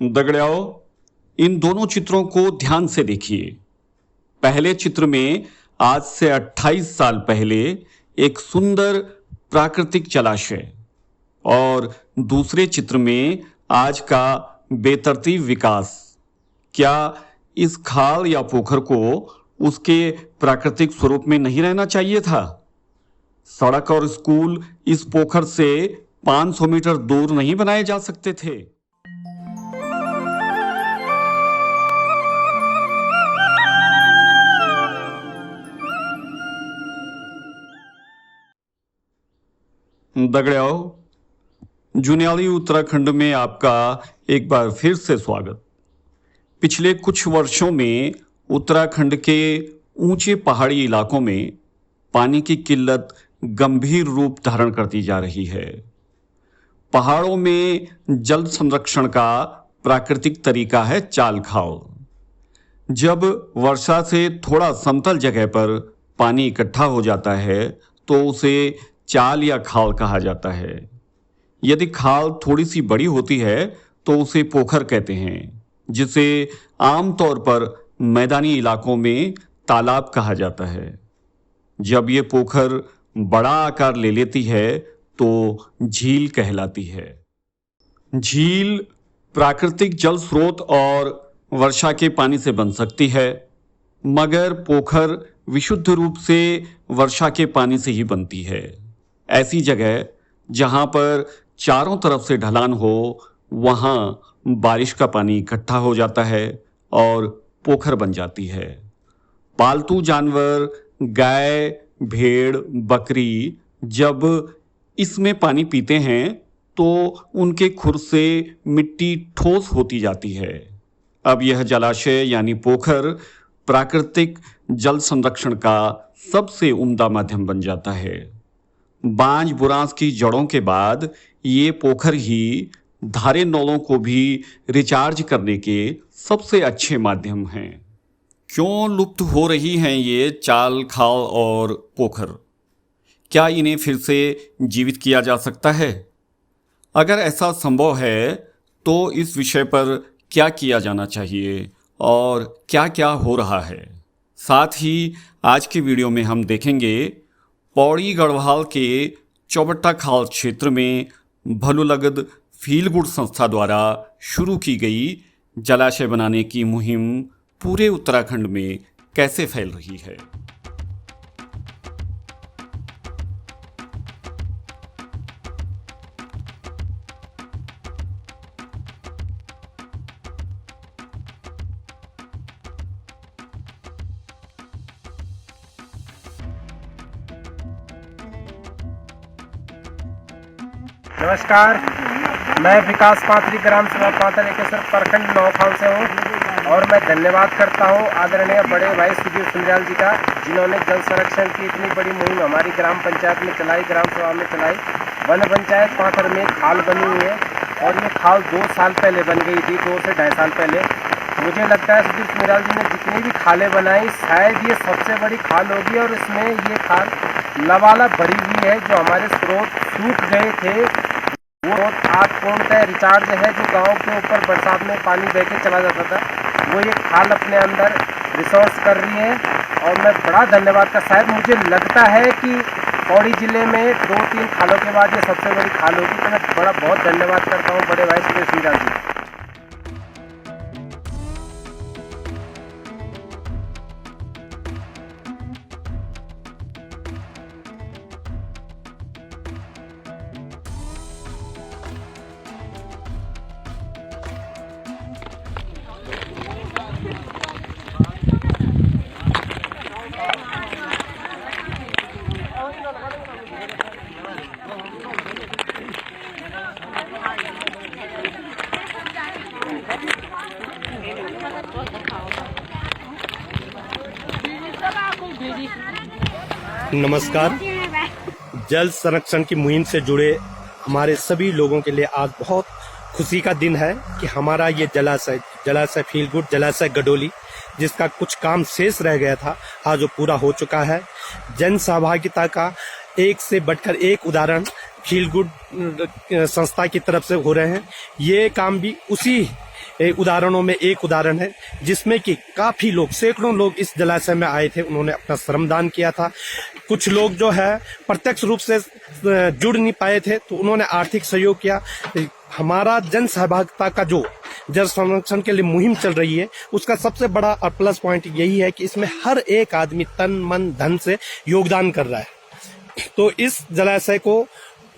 दगड़ियाओ, इन दोनों चित्रों को ध्यान से देखिए। पहले चित्र में आज से 28 साल पहले एक सुंदर प्राकृतिक जलाशय और दूसरे चित्र में आज का बेतरतीब विकास। क्या इस खाल या पोखर को उसके प्राकृतिक स्वरूप में नहीं रहना चाहिए था? सड़क और स्कूल इस पोखर से 500 मीटर दूर नहीं बनाए जा सकते थे? दगड़ियाओ, जुनियाली उत्तराखंड में आपका एक बार फिर से स्वागत। पिछले कुछ वर्षों में उत्तराखंड के ऊंचे पहाड़ी इलाकों में पानी की किल्लत गंभीर रूप धारण करती जा रही है। पहाड़ों में जल संरक्षण का प्राकृतिक तरीका है चाल खाल। जब वर्षा से थोड़ा समतल जगह पर पानी इकट्ठा हो जाता है तो उसे चाल या खाल कहा जाता है। यदि खाल थोड़ी सी बड़ी होती है तो उसे पोखर कहते हैं, जिसे आमतौर पर मैदानी इलाकों में तालाब कहा जाता है। जब ये पोखर बड़ा आकार ले लेती है तो झील कहलाती है। झील प्राकृतिक जल स्रोत और वर्षा के पानी से बन सकती है, मगर पोखर विशुद्ध रूप से वर्षा के पानी से ही बनती है। ऐसी जगह जहां पर चारों तरफ से ढलान हो, वहां बारिश का पानी इकट्ठा हो जाता है और पोखर बन जाती है। पालतू जानवर गाय, भेड़, बकरी जब इसमें पानी पीते हैं तो उनके खुर से मिट्टी ठोस होती जाती है। अब यह जलाशय यानी पोखर प्राकृतिक जल संरक्षण का सबसे उम्दा माध्यम बन जाता है। बांज बुरांस की जड़ों के बाद ये पोखर ही धारे नौलों को भी रिचार्ज करने के सबसे अच्छे माध्यम हैं। क्यों लुप्त हो रही हैं ये चाल, खाल और पोखर? क्या इन्हें फिर से जीवित किया जा सकता है? अगर ऐसा संभव है तो इस विषय पर क्या किया जाना चाहिए और क्या क्या हो रहा है? साथ ही आज की वीडियो में हम देखेंगे पौड़ी गढ़वाल के चौबट्टा खाल क्षेत्र में भलुलगद फील गुड संस्था द्वारा शुरू की गई जलाशय बनाने की मुहिम पूरे उत्तराखंड में कैसे फैल रही है। नमस्कार, मैं विकास पात्री ग्राम सभा पातलेकेश्वर प्रखंड नौखाल से हूँ और मैं धन्यवाद करता हूँ आदरणीय बड़े भाई सुधीर सुंदरियाल जी का, जिन्होंने जल संरक्षण की इतनी बड़ी मुहिम हमारी ग्राम पंचायत में चलाई, ग्राम सभा में चलाई। वन पंचायत पाथर में खाल बनी हुई है और ये खाल 2 साल पहले बन गई थी, 2 से 2.5 साल पहले। मुझे लगता है सुधीर सुंदरियाल जी ने जितनी भी खालें बनाई, शायद ये सबसे बड़ी खाल होगी और इसमें ये खाल लबालब भरी हुई है। जो हमारे स्रोत सूख गए थे वो आज पूर्णतः रिचार्ज है। जो गांव के ऊपर बरसात में पानी बह के चला जाता था, वो ये खाल अपने अंदर रिसोर्स कर रही है और मैं बड़ा धन्यवाद का, शायद मुझे लगता है कि पौड़ी जिले में 2-3 खालों के बाद ये सबसे बड़ी खाल होगी। तो मैं बहुत धन्यवाद करता हूँ बड़े भाई सुधीर सुंदरियाल जी। नमस्कार। जल संरक्षण की मुहिम से जुड़े हमारे सभी लोगों के लिए आज बहुत खुशी का दिन है कि हमारा ये जलाशय फील गुड जलाशय गडोली, जिसका कुछ काम शेष रह गया था, आज वो पूरा हो चुका है। जन सहभागिता का एक से बढ़कर एक उदाहरण फील गुड संस्था की तरफ से हो रहे हैं। ये काम भी उसी उदाहरणों में एक उदाहरण है, जिसमें कि काफी लोग, सैकड़ों लोग इस जलाशय में आए थे, उन्होंने अपना श्रमदान किया था। कुछ लोग जो है प्रत्यक्ष रूप से जुड़ नहीं पाए थे, तो उन्होंने आर्थिक सहयोग किया। हमारा जन सहभागिता का जो जल संरक्षण के लिए मुहिम चल रही है, उसका सबसे बड़ा और प्लस पॉइंट यही है कि इसमें हर एक आदमी तन मन धन से योगदान कर रहा है। तो इस जलाशय को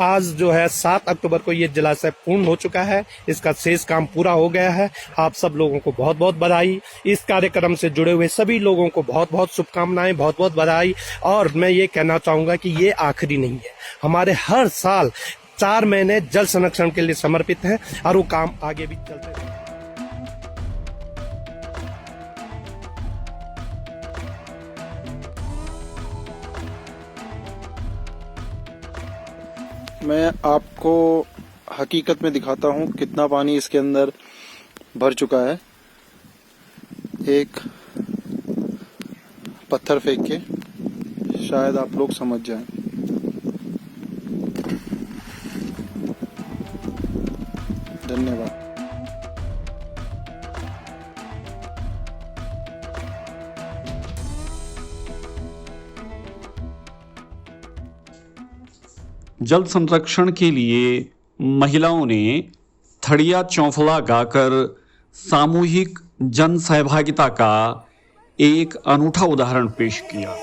आज जो है 7 अक्टूबर को ये जलाशय पूर्ण हो चुका है, इसका शेष काम पूरा हो गया है। आप सब लोगों को बहुत बहुत बधाई। इस कार्यक्रम से जुड़े हुए सभी लोगों को बहुत बहुत शुभकामनाएं, बहुत बहुत बधाई। और मैं ये कहना चाहूँगा कि ये आखिरी नहीं है, हमारे हर साल 4 महीने जल संरक्षण के लिए समर्पित हैं और वो काम आगे भी चलते रहेंगे। मैं आपको हकीकत में दिखाता हूँ कितना पानी इसके अंदर भर चुका है। एक पत्थर फेंक के शायद आप लोग समझ जाएं। धन्यवाद। जल संरक्षण के लिए महिलाओं ने थड़िया चौफला गाकर सामूहिक जन सहभागिता का एक अनूठा उदाहरण पेश किया।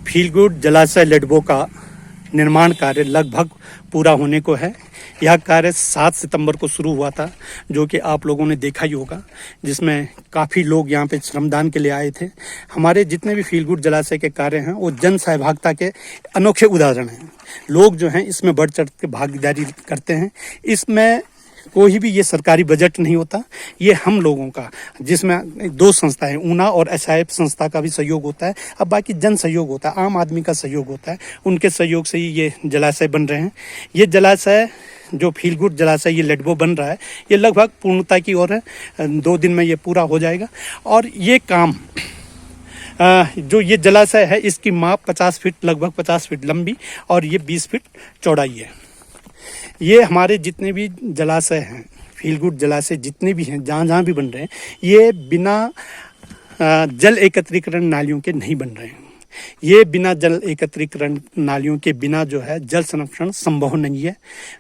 फील गुड जलाशय लेडबो का निर्माण कार्य लगभग पूरा होने को है। यह कार्य 7 सितंबर को शुरू हुआ था, जो कि आप लोगों ने देखा ही होगा, जिसमें काफ़ी लोग यहाँ पे श्रमदान के लिए आए थे। हमारे जितने भी फील गुड जलाशय के कार्य हैं वो जन सहभागिता के अनोखे उदाहरण हैं। लोग जो हैं इसमें बढ़ चढ़ के भागीदारी करते हैं। इसमें कोई भी ये सरकारी बजट नहीं होता, ये हम लोगों का, जिसमें 2 संस्थाएं, ऊना और SIF संस्था का भी सहयोग होता है। अब बाकी जन सहयोग होता है, आम आदमी का सहयोग होता है, उनके सहयोग से ही ये जलाशय बन रहे हैं। ये जलाशय जो फील गुड जलाशय ये लेडबो बन रहा है, ये लगभग पूर्णता की ओर है। 2 दिन में ये पूरा हो जाएगा। और ये काम जो ये जलाशय है, इसकी माप 50 फीट, लगभग 50 फीट लंबी और ये 20 फीट चौड़ाई है। ये हमारे जितने भी जलाशय हैं, फील गुड जलाशय जितने भी हैं, जहाँ जहाँ भी बन रहे हैं, ये बिना जल एकत्रीकरण नालियों के नहीं बन रहे हैं। ये बिना जल एकत्रीकरण नालियों के बिना जो है जल संरक्षण संभव नहीं है।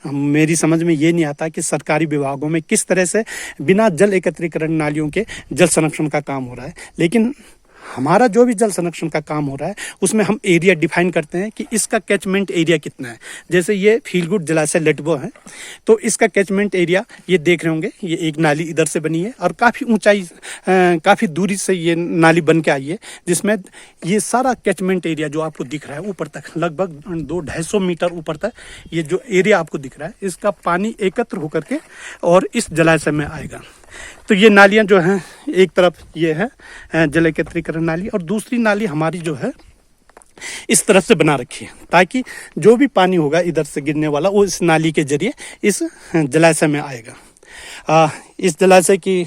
मेरी समझ में ये नहीं आता कि सरकारी विभागों में किस तरह से बिना जल एकत्रीकरण नालियों के जल संरक्षण का काम हो रहा है। लेकिन हमारा जो भी जल संरक्षण का काम हो रहा है, उसमें हम एरिया डिफाइन करते हैं कि इसका कैचमेंट एरिया कितना है। जैसे ये फील गुड जलाशय लेडबो है, तो इसका कैचमेंट एरिया ये देख रहे होंगे, ये एक नाली इधर से बनी है और काफ़ी ऊंचाई, काफ़ी दूरी से ये नाली बन के आई है, जिसमें ये सारा कैचमेंट एरिया जो आपको दिख रहा है ऊपर तक, लगभग 200-250 मीटर ऊपर तक ये जो एरिया आपको दिख रहा है, इसका पानी एकत्र होकर के और इस जलाशय में आएगा। तो ये नालियाँ जो हैं, एक तरफ ये है जल एकत्रीकरण नाली और दूसरी नाली हमारी जो है इस तरफ से बना रखी है, ताकि जो भी पानी होगा इधर से गिरने वाला वो इस नाली के जरिए इस जलाशय में आएगा। इस जलाशय की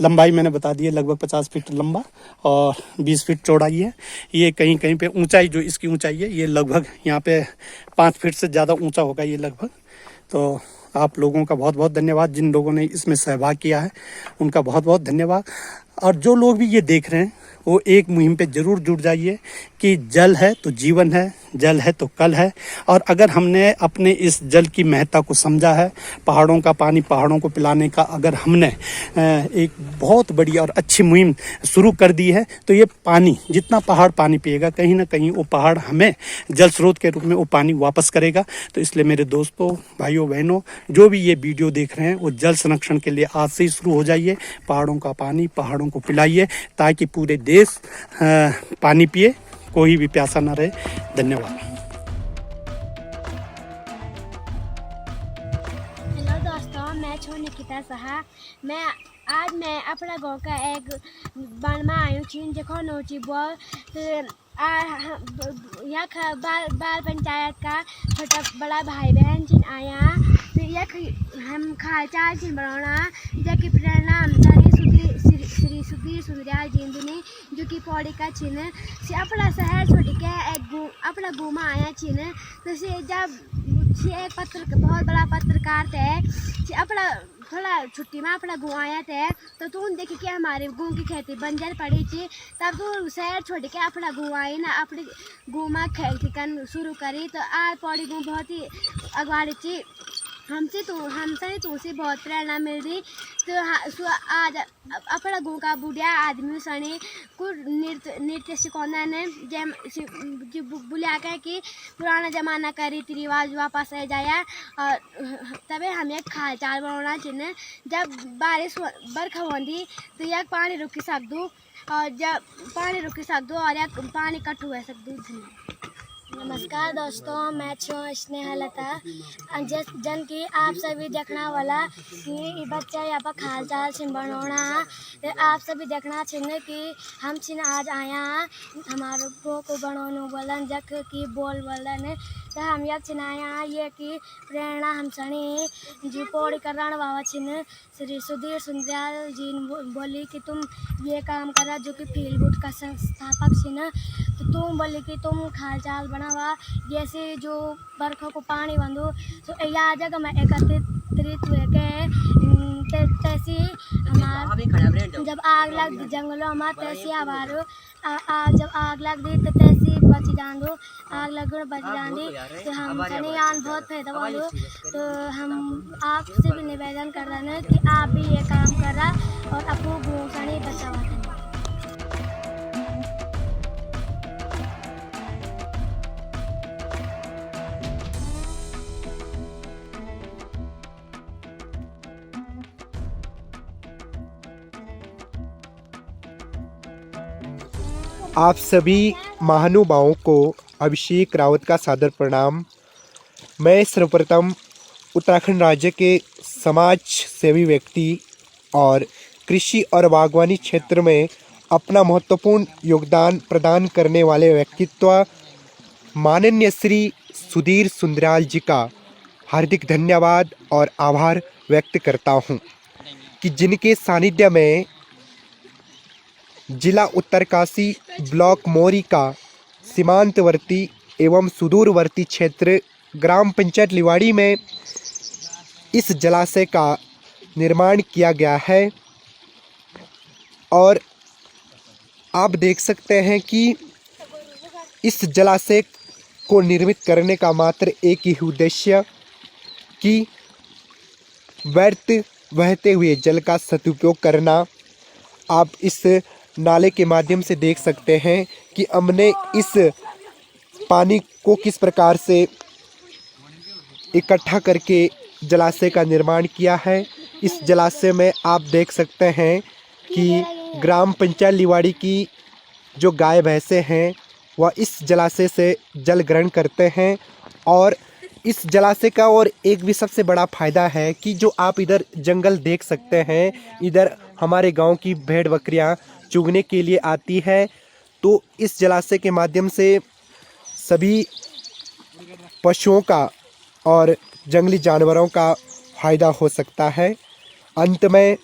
लंबाई मैंने बता दी है, लगभग 50 फीट लंबा और 20 फीट चौड़ाई है। ये कहीं कहीं पे ऊंचाई, जो इसकी ऊंचाई है, ये लगभग यहाँ पे 5 फीट से ज़्यादा ऊंचा होगा ये लगभग। तो आप लोगों का बहुत बहुत धन्यवाद, जिन लोगों ने इसमें सहभाग किया है उनका बहुत बहुत धन्यवाद। और जो लोग भी ये देख रहे हैं वो एक मुहिम पे ज़रूर जुड़ जाइए कि जल है तो जीवन है, जल है तो कल है। और अगर हमने अपने इस जल की महत्ता को समझा है, पहाड़ों का पानी पहाड़ों को पिलाने का अगर हमने एक बहुत बड़ी और अच्छी मुहिम शुरू कर दी है, तो ये पानी, जितना पहाड़ पानी पिएगा, कहीं ना कहीं वो पहाड़ हमें जल स्रोत के रूप में वो पानी वापस करेगा। तो इसलिए मेरे दोस्तों, भाइयों, बहनों, जो भी ये वीडियो देख रहे हैं, वो जल संरक्षण के लिए आज से ही शुरू हो जाइए। पहाड़ों का पानी पहाड़ों को पिलाइए, ताकि पूरे देश पानी पिए, कोई भी प्यासा ना रहे। धन्यवाद। हेलो दोस्तों, दोस्तों, मैं छू निकिता साहा। आज मैं अपना गांव का एक वन में आई हूँ देखो नोची बोल यहाँ बाल पंचायत का छोटा बड़ा भाई बहन जिन आया हम खालचाल चिन बनाना जबकि प्रेरणा श्री सुधीर सुंदरियाल जी जो कि पौड़ी का चिन्ह से अपना शहर छोड़ के अपना घूमा आया चिन्ह तो से जब एक बहुत बड़ा पत्रकार थे अपना थोड़ा छुट्टी में अपना गाँव आया थे तो तू देखी कि हमारे गाँव की खेती बंजर पड़ी थी तब तू शहर छोड़ के अपना गाँव आई ना अपने गाँव में खेती कर शुरू करी तो आज पौड़ी गाँव बहुत ही अगवाड़ी थी हमसे तुमसे बहुत प्रेरणा मिल रही तो आज अपना गाँव का बुढ़िया आदमी सने को नृत्य सिखाना ने जो बुला के कि पुराना जमाना का रीति रिवाज वापस आ जाया और तबे हमें खाल चाल बनाना चाहिए जब बारिश बरखा होती तो यह पानी रुक सकूँ और जब पानी रुक सकूँ और यह पानी कट हुआ सकूँ। नमस्कार दोस्तों, मैं स्नेहलता जन की आप सभी देखना वाला कि बच्चा यहाँ पर खाल चाल छिन बनाना आप सभी देखना छिन कि हम छिन आज आया हमारे को बनाने बोलन जख की बोल बोलन तो हम यह छिन आया ये कि प्रेरणा हम सनी जो पौड़ी कराने वाला छिन श्री सुधीर सुंदरियाल जी बोली कि तुम ये काम करा जो कि फील गुड का संस्थापक छिन तो तुम बोली कि तुम खाल चाल बनावा जैसे जो बरखों को पानी बंदो तो यह जगह में एकत्रित हुए के तैसी हमारे जब आग लग दी जंगलों में तैसी हमारो जब आग लग दी तो तैसी बच जान दो आग लग बच जान दी तो हम यान बहुत फायदा वालो तो हम आपसे भी निवेदन कर रहे हैं कि आप भी ये काम करा और अपने गाँव सनी बचावा। आप सभी महानुभावों को अभिषेक रावत का सादर प्रणाम। मैं सर्वप्रथम उत्तराखंड राज्य के समाज सेवी व्यक्ति और कृषि और बागवानी क्षेत्र में अपना महत्वपूर्ण योगदान प्रदान करने वाले व्यक्तित्व माननीय श्री सुधीर सुंदरियाल जी का हार्दिक धन्यवाद और आभार व्यक्त करता हूं कि जिनके सानिध्य में जिला उत्तरकाशी ब्लॉक मोरी का सीमांतवर्ती एवं सुदूरवर्ती क्षेत्र ग्राम पंचायत लिवाड़ी में इस जलाशय का निर्माण किया गया है और आप देख सकते हैं कि इस जलाशय को निर्मित करने का मात्र एक ही उद्देश्य कि व्यर्थ बहते हुए जल का सदुपयोग करना। आप इस नाले के माध्यम से देख सकते हैं कि हमने इस पानी को किस प्रकार से इकट्ठा करके जलाशय का निर्माण किया है। इस जलाशय में आप देख सकते हैं कि ग्राम पंचायत लिवाड़ी की जो गाय भैंसे हैं वह इस जलाशय से जल ग्रहण करते हैं और इस जलाशय का और एक भी सबसे बड़ा फ़ायदा है कि जो आप इधर जंगल देख सकते हैं, इधर हमारे गांव की भेड़ बकरियां चुगने के लिए आती है तो इस जलाशय के माध्यम से सभी पशुओं का और जंगली जानवरों का फ़ायदा हो सकता है। अंत में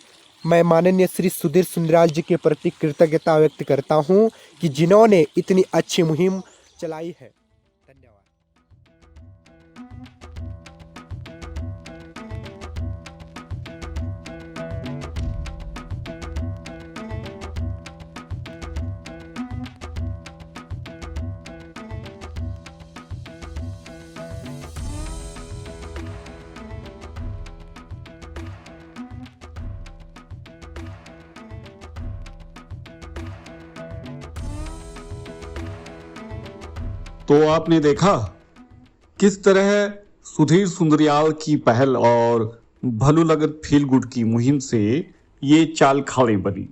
मैं माननीय श्री सुधीर सुंदरियाल जी के प्रति कृतज्ञता व्यक्त करता हूं कि जिन्होंने इतनी अच्छी मुहिम चलाई है। धन्यवाद। तो आपने देखा किस तरह सुधीर सुंदरियाल की पहल और भलू लगत फील गुड की मुहिम से ये चाल खालें बनी।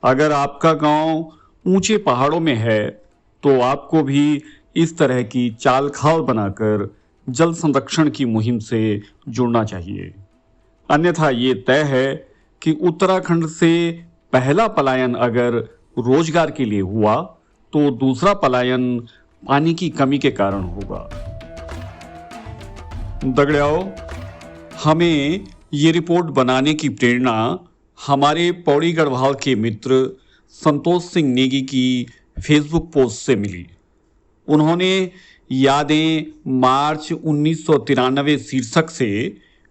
अगर आपका गांव ऊंचे पहाड़ों में है तो आपको भी इस तरह की चाल खाल बनाकर जल संरक्षण की मुहिम से जुड़ना चाहिए। अन्यथा ये तय है कि उत्तराखंड से पहला पलायन अगर रोजगार के लिए हुआ तो दूसरा पलायन पानी की कमी के कारण होगा। दगड़ियाओ, हमें ये रिपोर्ट बनाने की प्रेरणा हमारे पौड़ी गढ़वाल के मित्र संतोष सिंह नेगी की फेसबुक पोस्ट से मिली। उन्होंने यादें मार्च 1993 शीर्षक से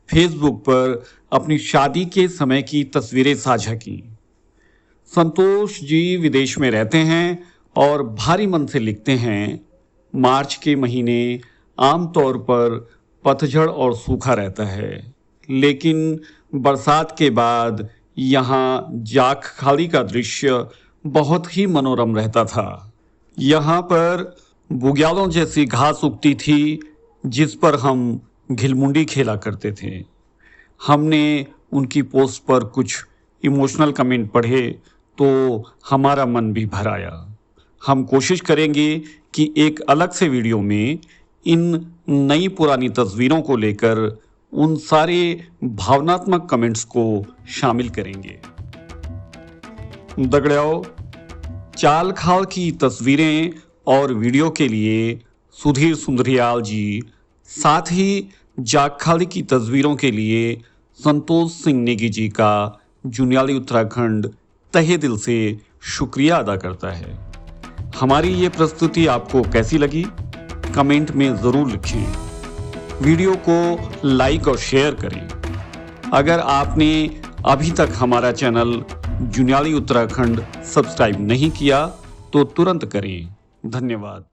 फेसबुक पर अपनी शादी के समय की तस्वीरें साझा की। संतोष जी विदेश में रहते हैं और भारी मन से लिखते हैं, मार्च के महीने आमतौर पर पतझड़ और सूखा रहता है, लेकिन बरसात के बाद यहाँ जाख खाड़ी का दृश्य बहुत ही मनोरम रहता था। यहाँ पर बुग्यालों जैसी घास उगती थी जिस पर हम घिलमुंडी खेला करते थे। हमने उनकी पोस्ट पर कुछ इमोशनल कमेंट पढ़े तो हमारा मन भी भर आया। हम कोशिश करेंगे कि एक अलग से वीडियो में इन नई पुरानी तस्वीरों को लेकर उन सारे भावनात्मक कमेंट्स को शामिल करेंगे। दगड़ियाओ, चाल खाल की तस्वीरें और वीडियो के लिए सुधीर सुंदरियाल जी, साथ ही जाखखाली की तस्वीरों के लिए संतोष सिंह नेगी जी का जुनियाली उत्तराखंड तहे दिल से शुक्रिया अदा करता है। हमारी ये प्रस्तुति आपको कैसी लगी कमेंट में ज़रूर लिखें। वीडियो को लाइक और शेयर करें। अगर आपने अभी तक हमारा चैनल जुनियाली उत्तराखंड सब्सक्राइब नहीं किया तो तुरंत करें। धन्यवाद।